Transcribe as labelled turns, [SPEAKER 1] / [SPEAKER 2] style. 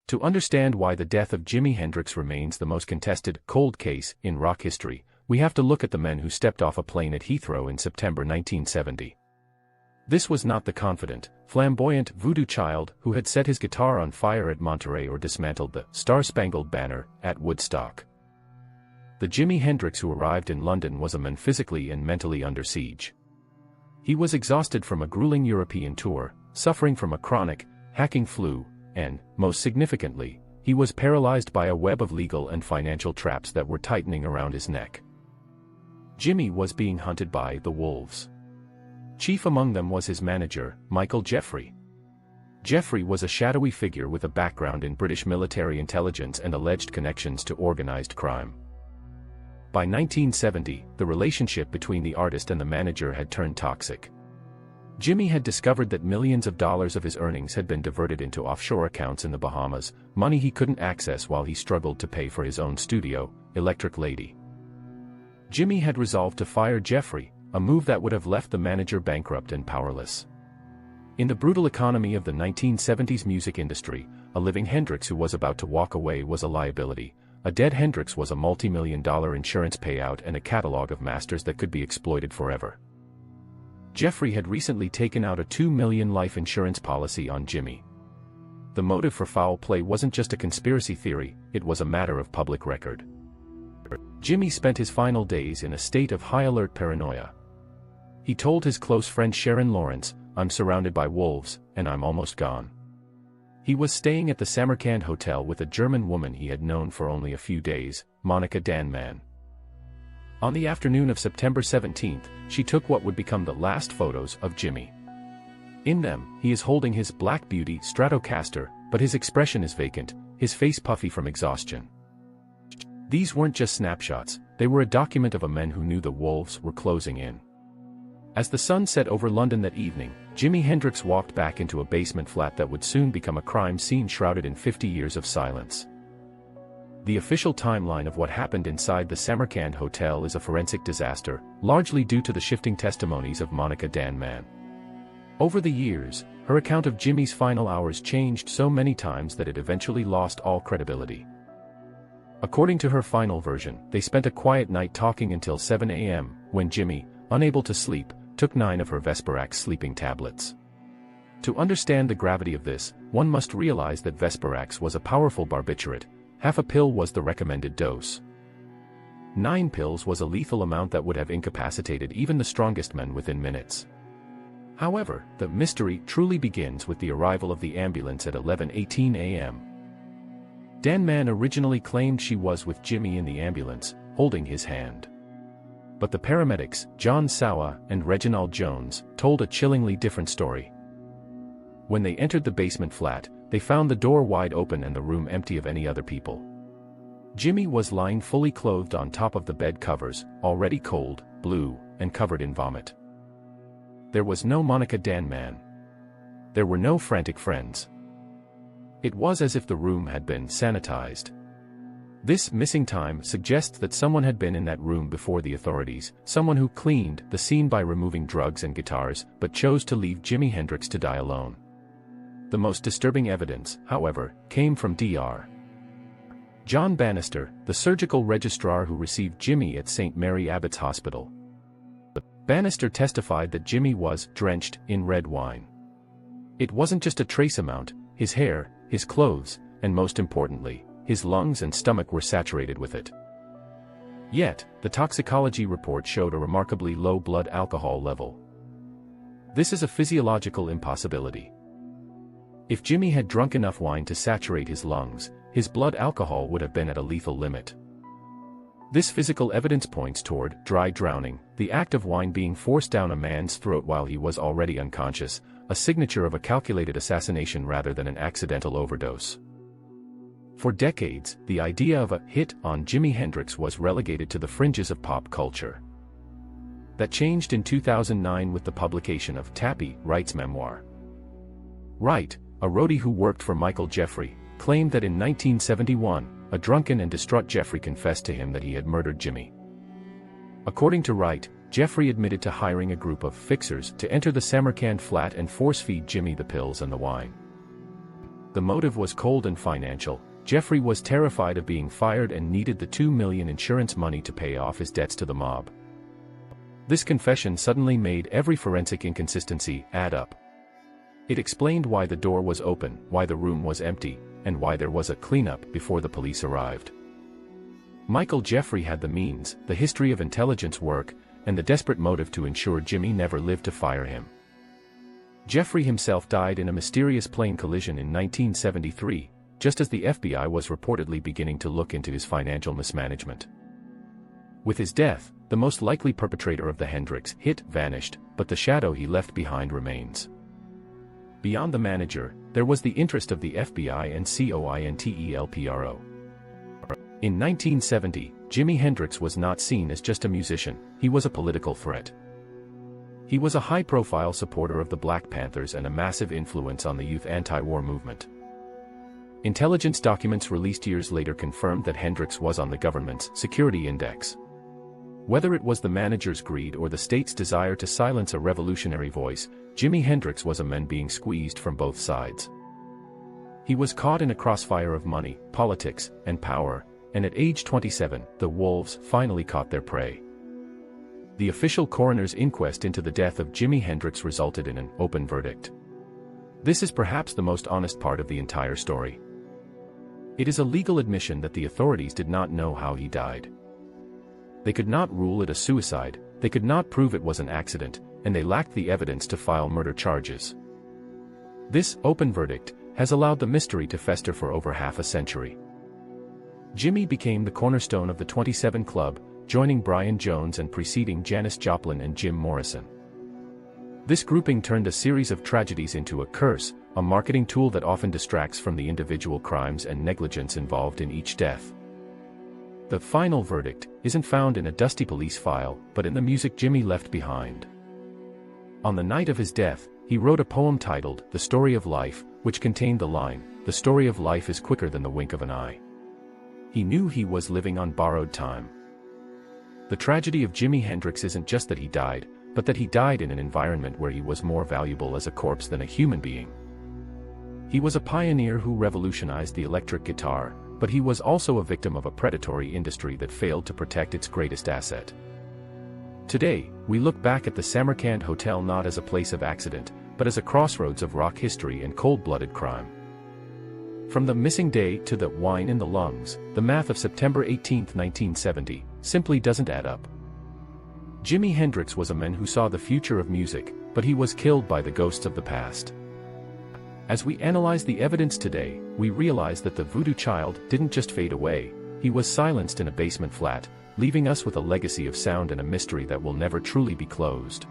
[SPEAKER 1] To understand why the death of Jimi Hendrix remains the most contested cold case in rock history, we have to look at the men who stepped off a plane at Heathrow in September 1970. This was not the confident, flamboyant voodoo child who had set his guitar on fire at Monterey or dismantled the Star-Spangled Banner at Woodstock. The Jimi Hendrix who arrived in London was a man physically and mentally under siege. He was exhausted from a grueling European tour, suffering from a chronic, hacking flu, and, most significantly, he was paralyzed by a web of legal and financial traps that were tightening around his neck. Jimi was being hunted by the wolves. Chief among them was his manager, Michael Jeffery. Jeffery was a shadowy figure with a background in British military intelligence and alleged connections to organized crime. By 1970, the relationship between the artist and the manager had turned toxic. Jimi had discovered that millions of dollars of his earnings had been diverted into offshore accounts in the Bahamas, money he couldn't access while he struggled to pay for his own studio, Electric Lady. Jimi had resolved to fire Jeffery, a move that would have left the manager bankrupt and powerless. In the brutal economy of the 1970s music industry, a living Hendrix who was about to walk away was a liability. A dead Hendrix was a multi-million-dollar insurance payout and a catalog of masters that could be exploited forever. Jeffery had recently taken out a $2 million life insurance policy on Jimi. The motive for foul play wasn't just a conspiracy theory, it was a matter of public record. Jimi spent his final days in a state of high-alert paranoia. He told his close friend Sharon Lawrence, "I'm surrounded by wolves, and I'm almost gone." He was staying at the Samarkand Hotel with a German woman he had known for only a few days, Monika Danman. On the afternoon of September 17, she took what would become the last photos of Jimi. In them, he is holding his Black Beauty Stratocaster, but his expression is vacant, his face puffy from exhaustion. These weren't just snapshots, they were a document of a man who knew the wolves were closing in. As the sun set over London that evening, Jimi Hendrix walked back into a basement flat that would soon become a crime scene shrouded in 50 years of silence. The official timeline of what happened inside the Samarkand Hotel is a forensic disaster, largely due to the shifting testimonies of Monika Danman. Over the years, her account of Jimi's final hours changed so many times that it eventually lost all credibility. According to her final version, they spent a quiet night talking until 7 a.m., when Jimi, unable to sleep, took 9 of her Vesperax sleeping tablets. To understand the gravity of this, one must realize that Vesperax was a powerful barbiturate. Half a pill was the recommended dose. 9 pills was a lethal amount that would have incapacitated even the strongest men within minutes. However, the mystery truly begins with the arrival of the ambulance at 11:18 a.m. Danman originally claimed she was with Jimi in the ambulance, holding his hand. But the paramedics, John Sawa and Reginald Jones, told a chillingly different story. When they entered the basement flat, they found the door wide open and the room empty of any other people. Jimi was lying fully clothed on top of the bed covers, already cold, blue, and covered in vomit. There was no Monika Danman. There were no frantic friends. It was as if the room had been sanitized. This missing time suggests that someone had been in that room before the authorities, someone who cleaned the scene by removing drugs and guitars, but chose to leave Jimi Hendrix to die alone. The most disturbing evidence, however, came from Dr. John Bannister, the surgical registrar who received Jimi at St. Mary Abbott's Hospital. Bannister testified that Jimi was drenched in red wine. It wasn't just a trace amount, his hair, his clothes, and most importantly, his lungs and stomach were saturated with it. Yet, the toxicology report showed a remarkably low blood alcohol level. This is a physiological impossibility. If Jimi had drunk enough wine to saturate his lungs, his blood alcohol would have been at a lethal limit. This physical evidence points toward dry drowning, the act of wine being forced down a man's throat while he was already unconscious, a signature of a calculated assassination rather than an accidental overdose. For decades, the idea of a hit on Jimi Hendrix was relegated to the fringes of pop culture. That changed in 2009 with the publication of Tappy Wright's memoir. Wright, a roadie who worked for Michael Jeffery, claimed that in 1971, a drunken and distraught Jeffery confessed to him that he had murdered Jimi. According to Wright, Jeffery admitted to hiring a group of fixers to enter the Samarkand flat and force-feed Jimi the pills and the wine. The motive was cold and financial. Jeffrey was terrified of being fired and needed the $2 million insurance money to pay off his debts to the mob. This confession suddenly made every forensic inconsistency add up. It explained why the door was open, why the room was empty, and why there was a cleanup before the police arrived. Michael Jeffery had the means, the history of intelligence work, and the desperate motive to ensure Jimmy never lived to fire him. Jeffrey himself died in a mysterious plane collision in 1973, just as the FBI was reportedly beginning to look into his financial mismanagement. With his death, the most likely perpetrator of the Hendrix hit vanished, but the shadow he left behind remains. Beyond the manager, there was the interest of the FBI and COINTELPRO. In 1970, Jimi Hendrix was not seen as just a musician, he was a political threat. He was a high-profile supporter of the Black Panthers and a massive influence on the youth anti-war movement. Intelligence documents released years later confirmed that Hendrix was on the government's security index. Whether it was the manager's greed or the state's desire to silence a revolutionary voice, Jimi Hendrix was a man being squeezed from both sides. He was caught in a crossfire of money, politics, and power, and at age 27, the wolves finally caught their prey. The official coroner's inquest into the death of Jimi Hendrix resulted in an open verdict. This is perhaps the most honest part of the entire story. It is a legal admission that the authorities did not know how he died. They could not rule it a suicide, they could not prove it was an accident, and they lacked the evidence to file murder charges. This open verdict has allowed the mystery to fester for over half a century. Jimmy became the cornerstone of the 27 Club, joining Brian Jones and preceding Janis Joplin and Jim Morrison. This grouping turned a series of tragedies into a curse, a marketing tool that often distracts from the individual crimes and negligence involved in each death. The final verdict isn't found in a dusty police file, but in the music Jimmy left behind. On the night of his death, he wrote a poem titled "The Story of Life," which contained the line, "The story of life is quicker than the wink of an eye." He knew he was living on borrowed time. The tragedy of Jimi Hendrix isn't just that he died, but that he died in an environment where he was more valuable as a corpse than a human being. He was a pioneer who revolutionized the electric guitar, but he was also a victim of a predatory industry that failed to protect its greatest asset. Today, we look back at the Samarkand Hotel not as a place of accident, but as a crossroads of rock history and cold-blooded crime. From the missing day to the wine in the lungs, the math of September 18, 1970, simply doesn't add up. Jimi Hendrix was a man who saw the future of music, but he was killed by the ghosts of the past. As we analyze the evidence today, we realize that the voodoo child didn't just fade away, he was silenced in a basement flat, leaving us with a legacy of sound and a mystery that will never truly be closed.